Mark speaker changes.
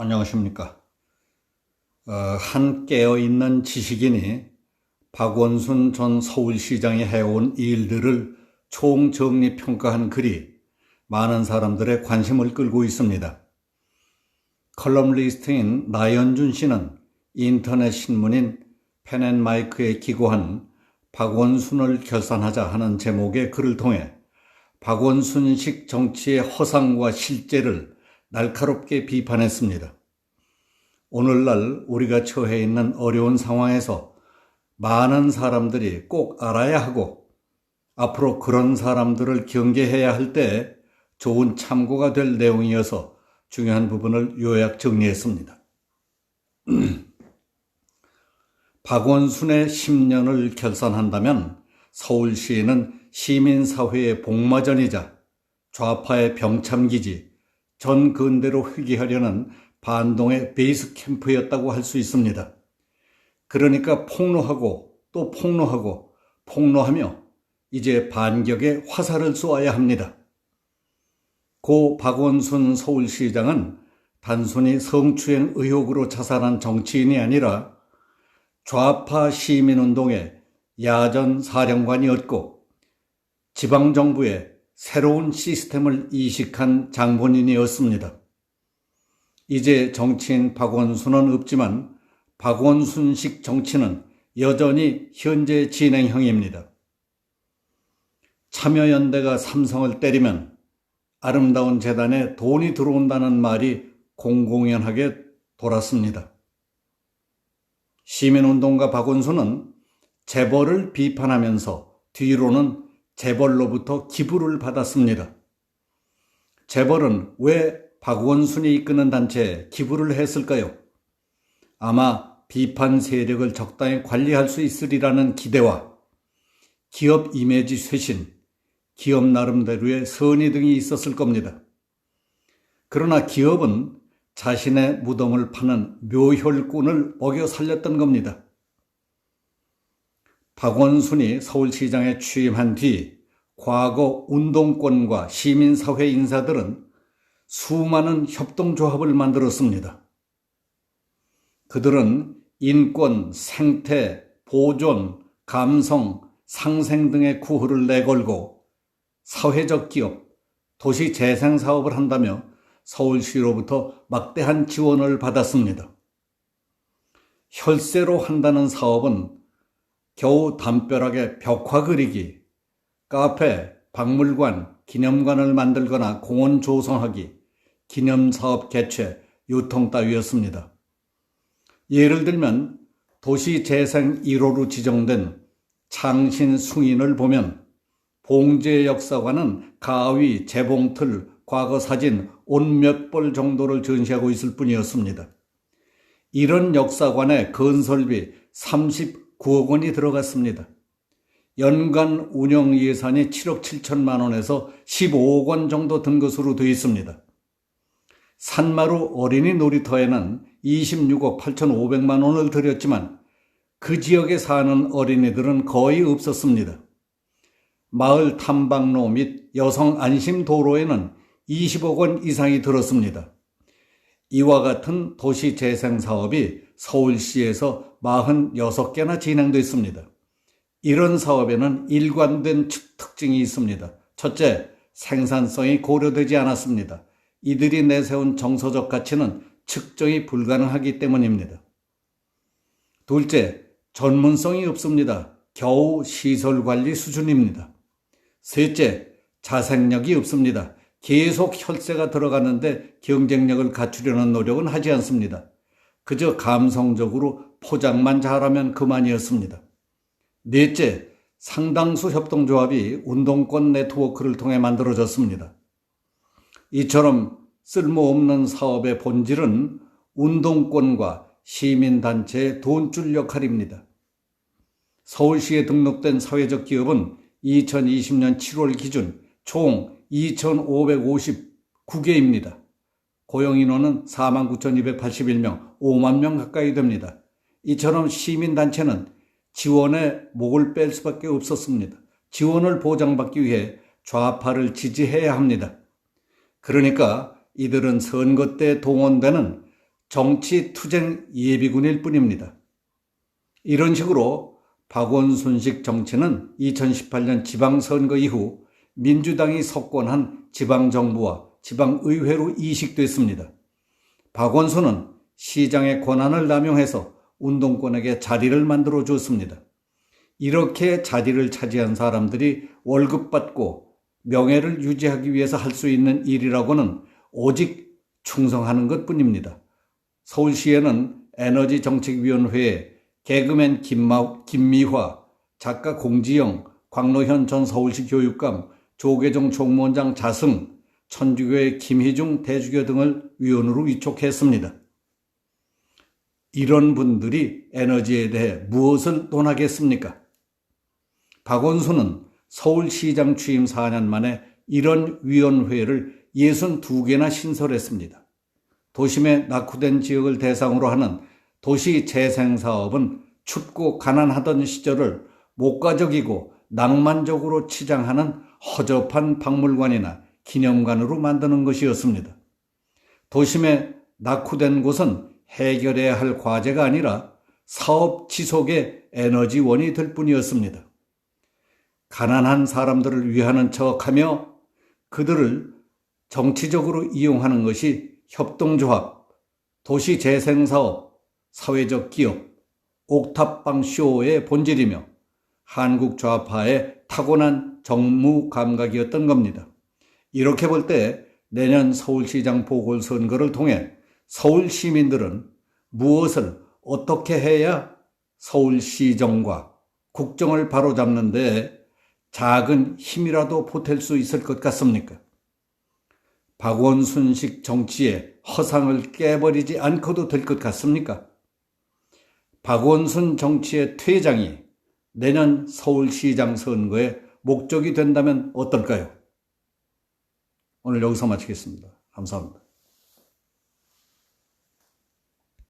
Speaker 1: 안녕하십니까. 한 깨어있는 지식인이 박원순 전 서울시장이 해온 일들을 총정리평가한 글이 많은 사람들의 관심을 끌고 있습니다. 컬럼리스트인 나연준 씨는 인터넷 신문인 펜앤마이크에 기고한 박원순을 결산하자 하는 제목의 글을 통해 박원순식 정치의 허상과 실제를 날카롭게 비판했습니다. 오늘날 우리가 처해 있는 어려운 상황에서 많은 사람들이 꼭 알아야 하고 앞으로 그런 사람들을 경계해야 할 때 좋은 참고가 될 내용이어서 중요한 부분을 요약 정리했습니다. 박원순의 10년을 결산한다면 서울시에는 시민사회의 복마전이자 좌파의 병참기지, 전 근대로 회귀하려는 반동의 베이스 캠프였다고 할 수 있습니다. 그러니까 폭로하고 또 폭로하고 폭로하며 이제 반격에 화살을 쏘아야 합니다. 고 박원순 서울시장은 단순히 성추행 의혹으로 자살한 정치인이 아니라 좌파 시민운동의 야전 사령관이었고 지방정부의 새로운 시스템을 이식한 장본인이었습니다. 이제 정치인 박원순은 없지만 박원순식 정치는 여전히 현재 진행형입니다. 참여연대가 삼성을 때리면 아름다운 재단에 돈이 들어온다는 말이 공공연하게 돌았습니다. 시민운동가 박원순은 재벌을 비판하면서 뒤로는 재벌로부터 기부를 받았습니다. 재벌은 왜 박원순이 이끄는 단체에 기부를 했을까요? 아마 비판 세력을 적당히 관리할 수 있으리라는 기대와 기업 이미지 쇄신, 기업 나름대로의 선의 등이 있었을 겁니다. 그러나 기업은 자신의 무덤을 파는 묘혈꾼을 먹여 살렸던 겁니다. 박원순이 서울시장에 취임한 뒤 과거 운동권과 시민사회 인사들은 수많은 협동조합을 만들었습니다. 그들은 인권, 생태, 보존, 감성, 상생 등의 구호를 내걸고 사회적 기업, 도시 재생 사업을 한다며 서울시로부터 막대한 지원을 받았습니다. 혈세로 한다는 사업은 겨우 담벼락에 벽화 그리기, 카페, 박물관, 기념관을 만들거나 공원 조성하기, 기념사업 개최, 유통 따위였습니다. 예를 들면 도시재생 1호로 지정된 창신숭인을 보면 봉제역사관은 가위, 재봉틀, 과거 사진 온 몇 벌 정도를 전시하고 있을 뿐이었습니다. 이런 역사관에 건설비 39억 원이 들어갔습니다. 연간 운영 예산이 7억 7천만 원에서 15억 원 정도 든 것으로 되어 있습니다. 산마루 어린이 놀이터에는 26억 8,500만 원을 들였지만 그 지역에 사는 어린이들은 거의 없었습니다. 마을 탐방로 및 여성 안심 도로에는 20억 원 이상이 들었습니다. 이와 같은 도시 재생 사업이 서울시에서 46개나 진행됐습니다. 이런 사업에는 일관된 특징이 있습니다. 첫째, 생산성이 고려되지 않았습니다. 이들이 내세운 정서적 가치는 측정이 불가능하기 때문입니다. 둘째, 전문성이 없습니다. 겨우 시설관리 수준입니다. 셋째, 자생력이 없습니다. 계속 혈세가 들어가는데 경쟁력을 갖추려는 노력은 하지 않습니다. 그저 감성적으로 포장만 잘하면 그만이었습니다. 넷째, 상당수 협동조합이 운동권 네트워크를 통해 만들어졌습니다. 이처럼 쓸모없는 사업의 본질은 운동권과 시민단체의 돈줄 역할입니다. 서울시에 등록된 사회적 기업은 2020년 7월 기준 총 2,559개입니다. 고용인원은 49,281명, 5만 명 가까이 됩니다. 이처럼 시민단체는 지원에 목을 뺄 수밖에 없었습니다. 지원을 보장받기 위해 좌파를 지지해야 합니다. 그러니까 이들은 선거 때 동원되는 정치 투쟁 예비군일 뿐입니다. 이런 식으로 박원순식 정치는 2018년 지방선거 이후 민주당이 석권한 지방정부와 지방의회로 이식됐습니다. 박원순은 시장의 권한을 남용해서 운동권에게 자리를 만들어 줬습니다. 이렇게 자리를 차지한 사람들이 월급 받고 명예를 유지하기 위해서 할 수 있는 일이라고는 오직 충성하는 것뿐입니다. 서울시에는 에너지정책위원회에 개그맨 김미화, 작가 공지영, 광노현 전 서울시 교육감, 조계종 총무원장 자승, 천주교의 김희중 대주교 등을 위원으로 위촉했습니다. 이런 분들이 에너지에 대해 무엇을 논하겠습니까? 박원순은 서울시장 취임 4년 만에 이런 위원회를 62개나 신설했습니다. 도심의 낙후된 지역을 대상으로 하는 도시 재생사업은 춥고 가난하던 시절을 목가적이고 낭만적으로 치장하는 허접한 박물관이나 기념관으로 만드는 것이었습니다. 도심의 낙후된 곳은 해결해야 할 과제가 아니라 사업 지속의 에너지원이 될 뿐이었습니다. 가난한 사람들을 위하는 척하며 그들을 정치적으로 이용하는 것이 협동조합, 도시재생사업, 사회적 기업, 옥탑방 쇼의 본질이며 한국 좌파의 타고난 정무 감각이었던 겁니다. 이렇게 볼 때 내년 서울시장 보궐선거를 통해 서울 시민들은 무엇을 어떻게 해야 서울시정과 국정을 바로잡는 데 작은 힘이라도 보탤 수 있을 것 같습니까? 박원순식 정치의 허상을 깨버리지 않고도 될 것 같습니까? 박원순 정치의 퇴장이 내년 서울시장 선거의 목적이 된다면 어떨까요? 오늘 여기서 마치겠습니다. 감사합니다.